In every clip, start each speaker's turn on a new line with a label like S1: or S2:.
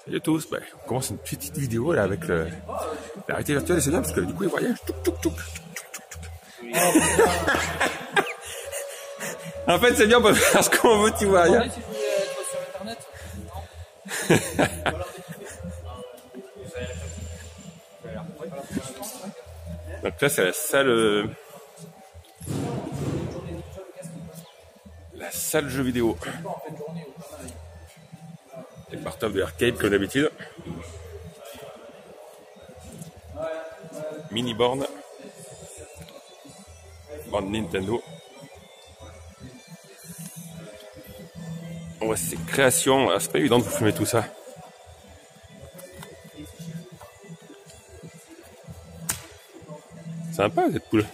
S1: Salut à tous, on commence une petite vidéo là avec la réalité virtuelle et c'est bien parce que du coup il voyage. En fait c'est bien parce qu'on veut tu vois rien. Donc là c'est la salle jeux vidéo. Les portables de arcade comme d'habitude. Mini borne Nintendo. On voit ses créations. C'est pas évident de vous filmer tout ça. Sympa cette poule.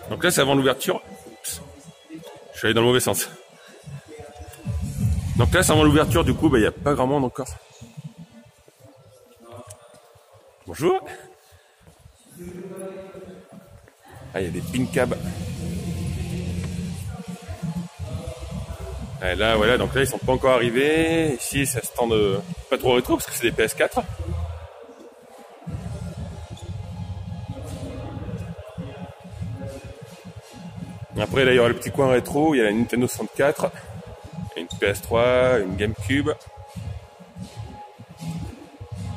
S1: Donc là c'est avant l'ouverture. Je suis allé dans le mauvais sens. Donc là c'est avant l'ouverture, du coup il n'y a pas grand monde encore. Bonjour. Ah, il y a des pin cabs. Et là voilà, donc là ils sont pas encore arrivés. Ici ça se tend pas trop rétro parce que c'est des PS4. Après là il y aura le petit coin rétro, il y a la Nintendo 64, une PS3, une GameCube.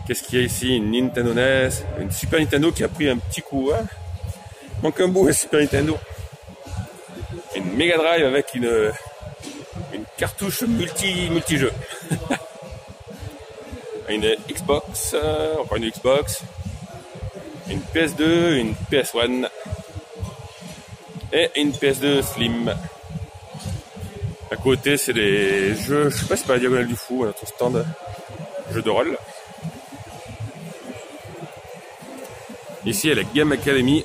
S1: Qu'est-ce qu'il y a ici? Une Nintendo NES, une Super Nintendo qui a pris un petit coup. Hein, manque un bout la Super Nintendo. Une Mega Drive avec une cartouche multi-jeu. Une Xbox, encore une Xbox, une PS2, une PS1 et une PS2 Slim. À côté c'est des jeux, je sais pas si c'est pas la diagonale du fou, notre stand jeu de rôle. Ici il y a la Game Academy.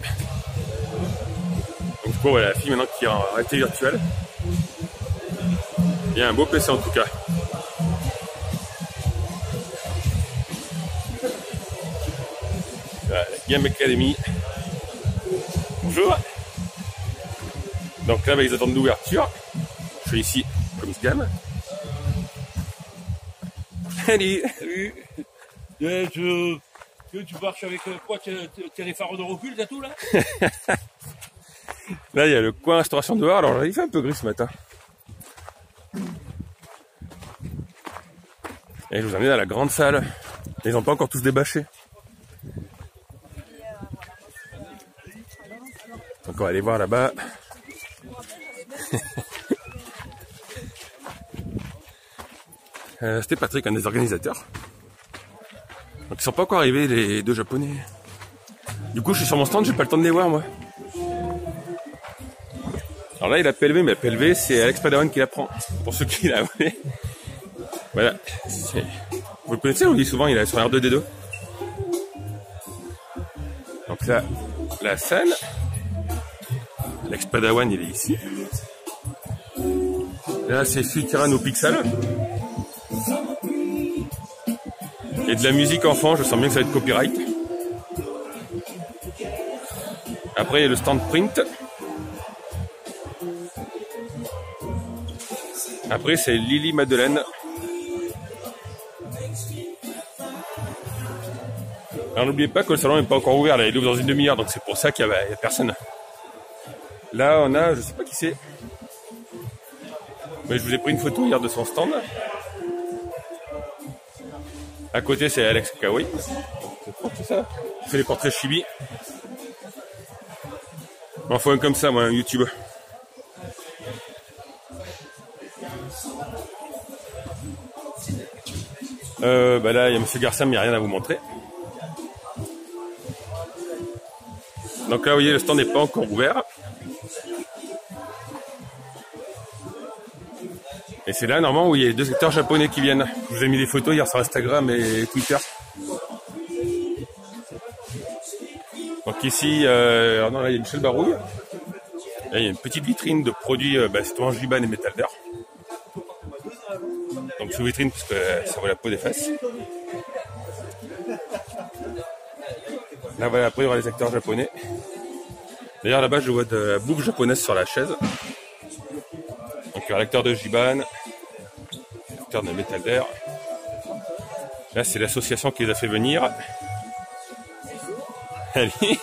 S1: Donc voilà, la fille maintenant qui est en réalité virtuelle. Il y a un beau PC en tout cas. Voilà, la Game Academy. Bonjour. Donc là ils attendent l'ouverture. Je suis ici comme Scam. Salut.
S2: Salut. Tu marches avec quoi? Tu as les phares de recul, t'as tout là?
S1: Là il y a le coin restauration dehors, alors il fait un peu gris ce matin. Et je vous emmène à la grande salle. Ils n'ont pas encore tous débâché. Donc on va aller voir là-bas. C'était Patrick, un des organisateurs. Donc ils sont pas encore arrivés les deux japonais. Du coup je suis sur mon stand, j'ai pas le temps de les voir moi. Alors là il a PLV, mais PLV c'est Alex Padawan qui l'apprend. Pour ceux qui l'ont abonné. Voilà. Vous le connaissez, on le dit souvent, il est sur R2D2. Donc là, la scène. Alex Padawan il est ici. Là c'est Fukiran au Pixel. Et de la musique enfant, je sens bien que ça va être copyright. Après il y a le stand print. Après c'est Lily Madeleine. Alors n'oubliez pas que le salon n'est pas encore ouvert, là, il ouvre dans une demi-heure, donc c'est pour ça qu'il y a personne. Là on a, je sais pas qui c'est. Mais je vous ai pris une photo hier de son stand. À côté c'est Alex Kawaii. C'est ça. Il fait les portraits chibi. Il m'en faut un comme ça, moi, un youtubeur. Là il y a Monsieur Garçam, il n'y a rien à vous montrer. Donc là vous voyez le stand n'est pas encore ouvert. Et c'est là normalement où il y a les deux acteurs japonais qui viennent. Je vous ai mis des photos hier sur Instagram et Twitter. Donc ici, non, là il y a Michel Barouille. Là il y a une petite vitrine de produits, c'est en Giban et Metal d'Air. Donc sous vitrine parce que ça vaut la peau des fesses. Là voilà, après il y aura les acteurs japonais. D'ailleurs là-bas je vois de la bouffe japonaise sur la chaise. Donc il y aura l'acteur de Giban. constructeurs de métal d'air. Là, c'est l'association qui les a fait venir. Allez.
S2: Moi,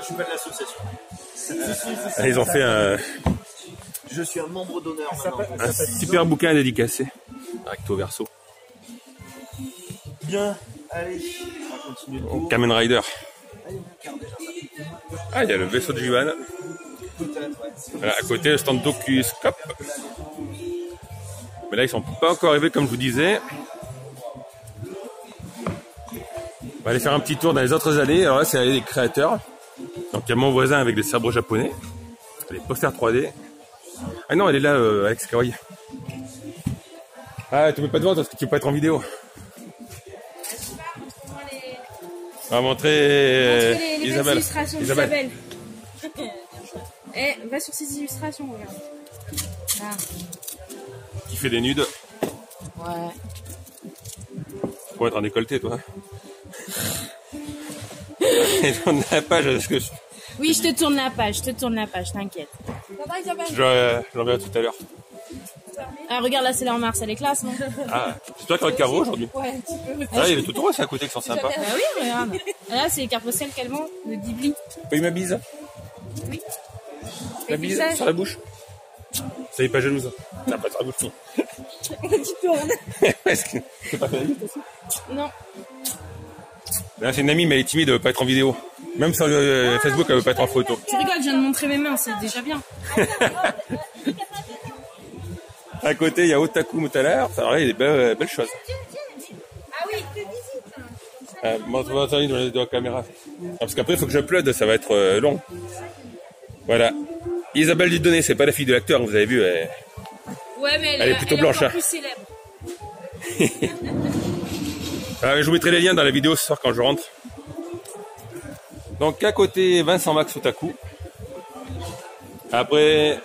S2: je suis pas de l'association.
S1: Ils ont fait
S3: Je suis un membre d'honneur maintenant.
S1: un super bouquin dédicacé. Recto verso.
S3: Bien, allez, on va continuer le tour.
S1: Kamen Rider.
S3: Allez, on regarde déjà.
S1: Ah, il y a le vaisseau de Juan.
S3: Peut-être, ouais.
S1: Voilà, à côté, le stand d'Ocuscope. Mais là, ils sont pas encore arrivés, comme je vous disais. On va aller faire un petit tour dans les autres allées. Alors là, c'est l'allée des créateurs. Donc, il y a mon voisin avec des sabres japonais. Les posters 3D. Ah non, elle est là, Alex Kawaii. Ah, tu peux pas te voir parce que tu peux pas être en vidéo. On va montrer
S4: les
S1: Isabelle.
S4: illustrations d'Isabelle. Eh, va sur ces illustrations, regarde. Ah.
S1: Qui fait des nudes.
S4: Ouais.
S1: Pour être en décolleté, toi. Et tourne la page, parce que
S4: Oui, je te tourne la page, t'inquiète.
S1: j'enverrai tout à l'heure.
S4: Ah, regarde, là, c'est la en Mars, elle est classe, non?
S1: Ah, c'est toi qui as le carreau aujourd'hui.
S4: Ouais, un petit peu.
S1: Ah, il y a les tout roses à côté qui sont sympas.
S4: Bah oui, regarde. Là, c'est les cartes postales qu'elle vend, de Ghibli.
S1: Fais ma bise.
S4: Oui.
S1: La bise sur la bouche. Ça y est, pas jalouse. Non, pas sur la bouche, non.
S4: Tu tournes.
S1: Est-ce que c'est pas fait la bise, aussi?
S4: Non.
S1: Là, c'est une amie, mais elle est timide, elle veut pas être en vidéo. Même sur le Facebook, elle veut pas être en photo.
S4: Tu rigoles, je viens de montrer mes mains, c'est déjà bien.
S1: À côté, il y a Otaku Mutalar. Alors là, il y a des belles choses.
S4: Ah oui,
S1: Montre-moi dans la caméra. Ah, parce qu'après, il faut que j'upload, ça va être long. Voilà. Isabelle Dieudonné, c'est pas la fille de l'acteur, vous avez vu.
S4: ouais, mais
S1: Elle est plutôt blanche,
S4: encore
S1: hein.
S4: plus célèbre.
S1: Je vous mettrai les liens dans la vidéo ce soir quand je rentre. Donc à côté, Vincent Max Otaku. Après,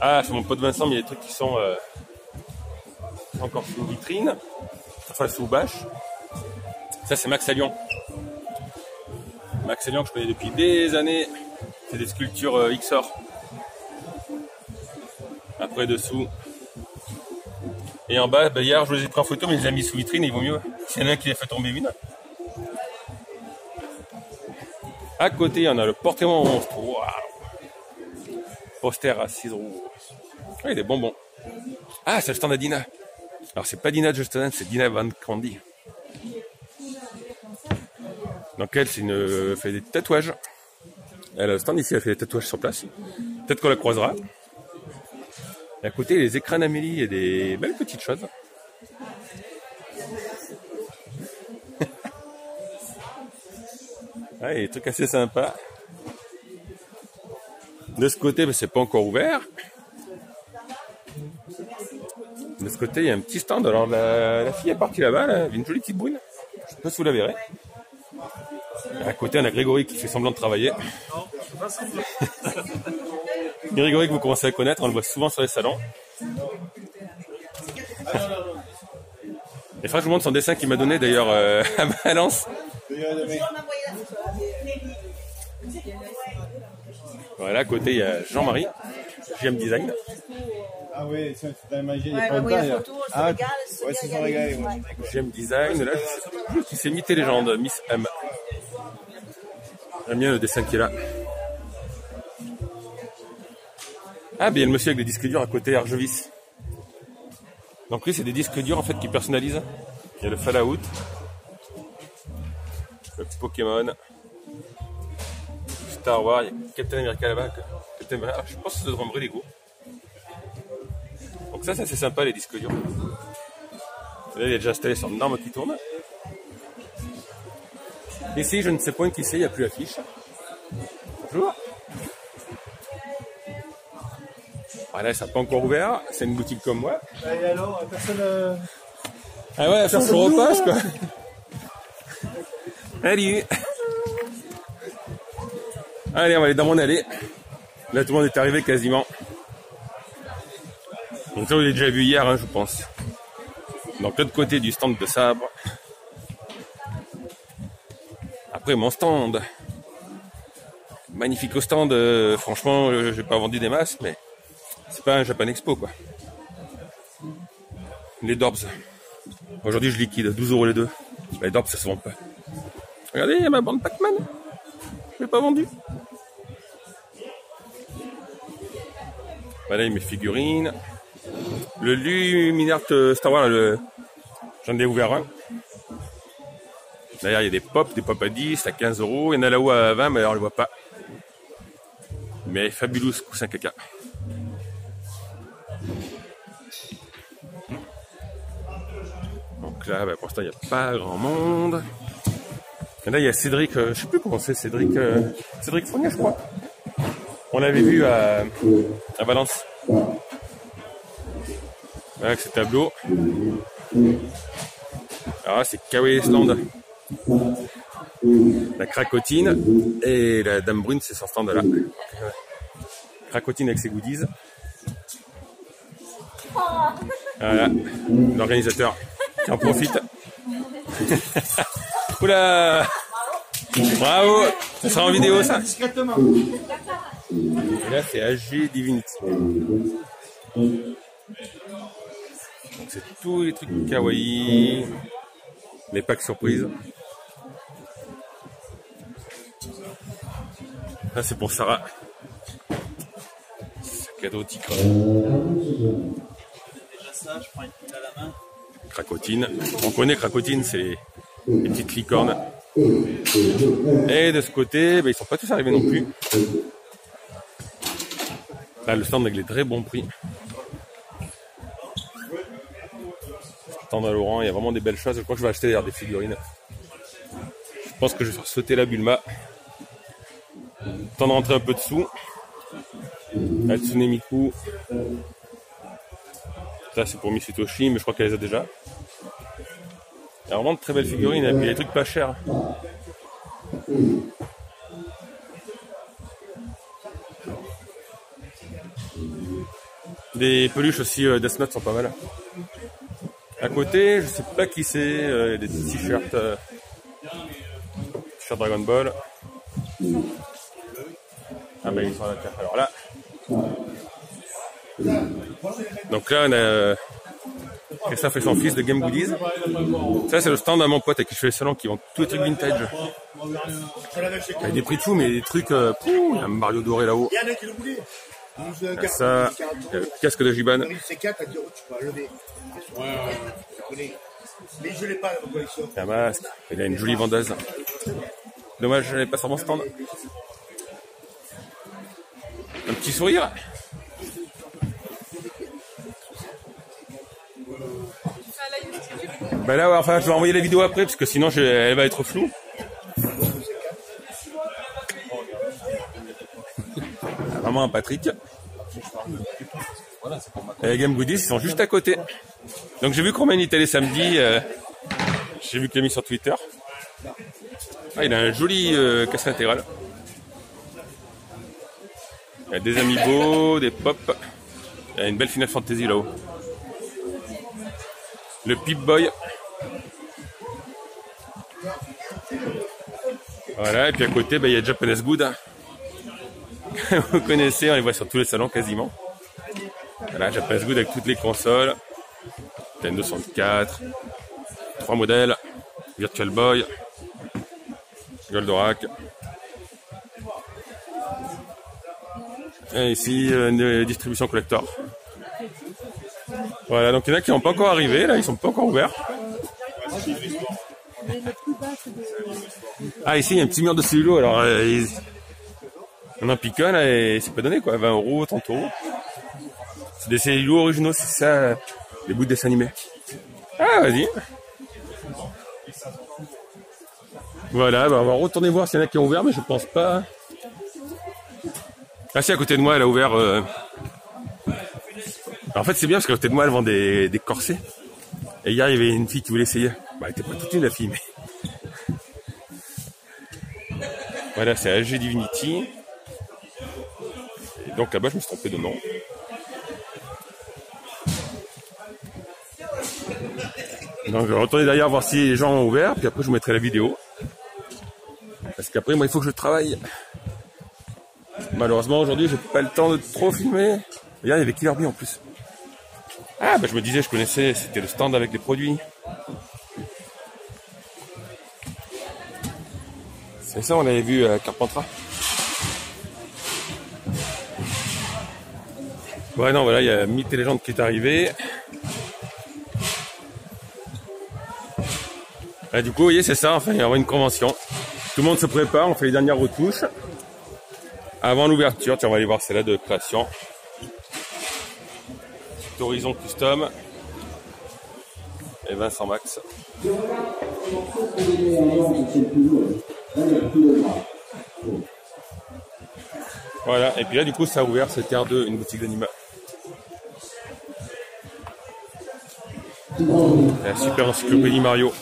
S1: c'est mon pote Vincent, mais il y a des trucs qui sont encore sous vitrine, enfin sous bâche. Ça c'est Max à Lyon. Max à Lyon que je connais depuis des années. C'est des sculptures XOR. Après dessous. Et en bas, hier je les ai pris en photo, mais je les ai mis sous vitrine, il vaut mieux. S'il y en a un qui les fait tomber une. À côté, il y en a le portrait monstre. Waouh. Poster à 6 roues. Oui, des bonbons. Ah, c'est le stand à Dina. Alors, c'est pas Dina Justin, c'est Dina Van Candy. Donc, elle, fait des tatouages. Elle a le stand ici, elle fait des tatouages sur place. Peut-être qu'on la croisera. Et à côté, les écrans d'Amélie et des belles petites choses. Ouais, il y a des trucs assez sympas. De ce côté, c'est pas encore ouvert. De ce côté, il y a un petit stand. Alors, la fille est partie là-bas, là, une jolie petite brune. Je sais pas si vous la verrez. À côté, on a Grégory qui fait semblant de travailler. Grégory que vous commencez à connaître, on le voit souvent sur les salons. Et franchement, je vous montre son dessin qu'il m'a donné d'ailleurs à Valence. Voilà, à côté, il y a Jean-Marie, JM Design.
S5: Ah oui, c'est dans la magie.
S6: Ouais, bah oui, la photo, c'est régal.
S5: Ouais, c'est son régal. Ouais.
S1: JM Design, là, qui s'est Mythe et Légende, Miss M. J'aime bien le dessin qui est là. Ah, ben il y a le monsieur avec des disques durs à côté, Argevis. Donc lui, c'est des disques durs en fait qui personnalisent. Il y a le Fallout, le Pokémon, Star Wars, il y a Captain America là-bas. Je pense que ça devrait me Lego. Donc ça c'est sympa les disques durs. Là, il est déjà installé sur une arme qui tourne. Ici, je ne sais point qui c'est, il n'y a plus l'affiche. Bonjour. Voilà, ça n'a pas encore ouvert, c'est une boutique comme moi.
S5: Et alors, personne.
S1: Ah ouais, ça se repasse quoi. Allez. Allez, on va aller dans mon allée. Là, tout le monde est arrivé quasiment. Donc ça, vous l'avez déjà vu hier, hein, je pense. Donc l'autre côté du stand de sabre. Après, mon stand. Magnifique au stand. Franchement, j'ai pas vendu des masses, mais c'est pas un Japan Expo, quoi. les Dorbs. Aujourd'hui, je liquide 12 € les deux. Les Dorbs, ça se vend pas. Regardez, il y a ma bande Pac-Man. Je l'ai pas vendu. Voilà, mes figurines. Le Luminart Star Wars, j'en ai ouvert un. D'ailleurs, il y a des pops à 10, à 15 €. Il y en a là-haut à 20, mais alors on ne le voit pas. Mais Fabulous coussin caca. Donc là, pour l'instant, il n'y a pas grand monde. Et là, il y a Cédric, je sais plus comment c'est, Cédric Fournier, je crois. On l'avait vu à Valence. Voilà, avec ces tableaux. Alors là, c'est Kawaii Island. La cracotine et la Dame Brune, c'est son stand là. Cracotine avec ses goodies. Voilà, l'organisateur qui en profite. Oula! Bravo! Ça sera en vidéo ça? Et là c'est AG Divinity. Donc c'est tous les trucs kawaii, les packs surprises. Là c'est pour Sarah. Sac à dos tigre.
S3: Ça, je prends une pile à la main.
S1: Cracotine. On connaît Cracotine, c'est les petites licornes. Et de ce côté, ils sont pas tous arrivés non plus. Là, le stand avec les très bons prix. Stand à Laurent, il y a vraiment des belles choses. Je crois que je vais acheter d'ailleurs des figurines. Je pense que je vais faire sauter la Bulma. Temps de rentrer un peu de sous. La Tsune Miku. Ça c'est pour Mitsutoshi, mais je crois qu'elle les a déjà. Il y a vraiment de très belles figurines et puis il y a des trucs pas chers. Des peluches aussi Death Note sont pas mal. À côté, je sais pas qui c'est, des t-shirts t-shirts Dragon Ball. Ah bah ils sont là, tiens. Alors là. Donc là on a Christophe et son fils de Game Goodies. Ça c'est le stand à mon pote avec qui je fais le salon qui vend tous les trucs vintage. Il y a des prix de fou mais des trucs... il y a un Mario doré là-haut. Il y a ça, il y a le casque de Giban. Un masque, il y a une jolie vendeuse. Dommage, je n'avais pas sur mon stand. Un petit sourire. Bah là, ouais, enfin, je vais envoyer la vidéo après parce que sinon, elle va être floue. Vraiment un Patrick. Et les Game Goodies, ils sont juste à côté. Donc j'ai vu qu'on m'a télé samedi. J'ai vu qu'il a mis sur Twitter. Ah, il a un joli casque intégral. Il y a des amiibo, des pop. Il y a une belle Final Fantasy là-haut. Le Pip-Boy. Voilà, et puis à côté, il y a Japanese Good. Vous connaissez, on les voit sur tous les salons quasiment. Voilà, Japanese Good avec toutes les consoles. Nintendo 64. 3 modèles. Virtual Boy. Goldorak. Et ici, une distribution collector. Voilà, donc il y en a qui n'ont pas encore arrivé, là, ils sont pas encore ouverts. Ah, ici, il y a un petit mur de cellulo, alors on en pique un, là, et c'est pas donné, quoi, 20 €, 30 €. C'est des cellulos originaux, c'est ça, les bouts de dessins animés. Ah, vas-y. Voilà, on va retourner voir s'il y en a qui ont ouvert, mais je pense pas. Ah si, à côté de moi, elle a ouvert... En fait, c'est bien parce qu'à côté de moi, elle vend des corsets. Et hier, il y avait une fille qui voulait essayer. Bah, elle était pas toute une, la fille, mais... Voilà, c'est AG Divinity. Et donc là-bas, je me suis trompé de nom. Donc, je vais retourner derrière voir si les gens ont ouvert. Puis après, je vous mettrai la vidéo. Parce qu'après, moi, il faut que je travaille. Malheureusement, aujourd'hui, j'ai pas le temps de trop filmer. Regarde, il y avait Killer Bee en plus. Ah, bah je me disais, je connaissais, c'était le stand avec les produits. C'est ça, on l'avait vu à Carpentras. Ouais, non, voilà, il y a Mythes et Légendes qui est arrivé. Ah, du coup, vous voyez, c'est ça, enfin, il y aura une convention. Tout le monde se prépare, on fait les dernières retouches. Avant l'ouverture, tiens, on va aller voir celle-là de création. Horizon Custom. Et Vincent Max. Voilà, et puis là, du coup, ça a ouvert, c'était R2, une boutique d'animaux. La super encyclopédie Mario.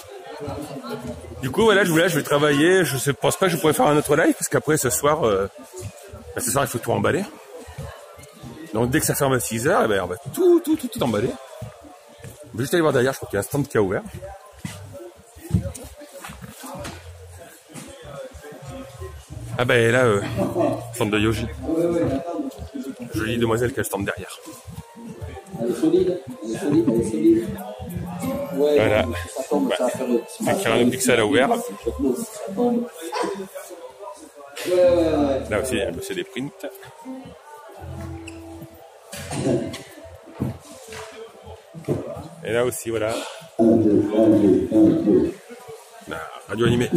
S1: Du coup, voilà, je vais travailler. Je pense pas que je pourrais faire un autre live, parce qu'après, ce soir, il faut tout emballer. Donc, dès que ça ferme à 6h, eh ben, on va tout emballer. On va juste aller voir derrière, je crois qu'il y a un stand qui a ouvert. Ah ben là, stand de Yoshi. Jolie demoiselle qui a le stand derrière.
S6: Elle est solide,
S1: Voilà. Kyrano Pixel a ouvert. Là aussi, c'est des prints. Et là aussi, voilà. Radio animé.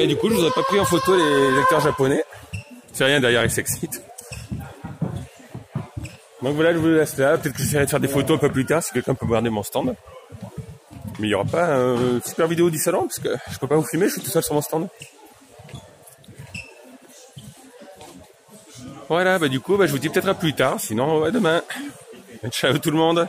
S1: Du coup, je vous ai pas pris en photo les lecteurs japonais. C'est rien derrière avec Sexit. Donc voilà, je vous laisse là. Peut-être que j'essaierai de faire des photos un peu plus tard si quelqu'un peut regarder mon stand. Mais il n'y aura pas une super vidéo du salon parce que je peux pas vous filmer, je suis tout seul sur mon stand. Voilà, du coup, je vous dis peut-être à plus tard. Sinon, à demain. Ciao tout le monde.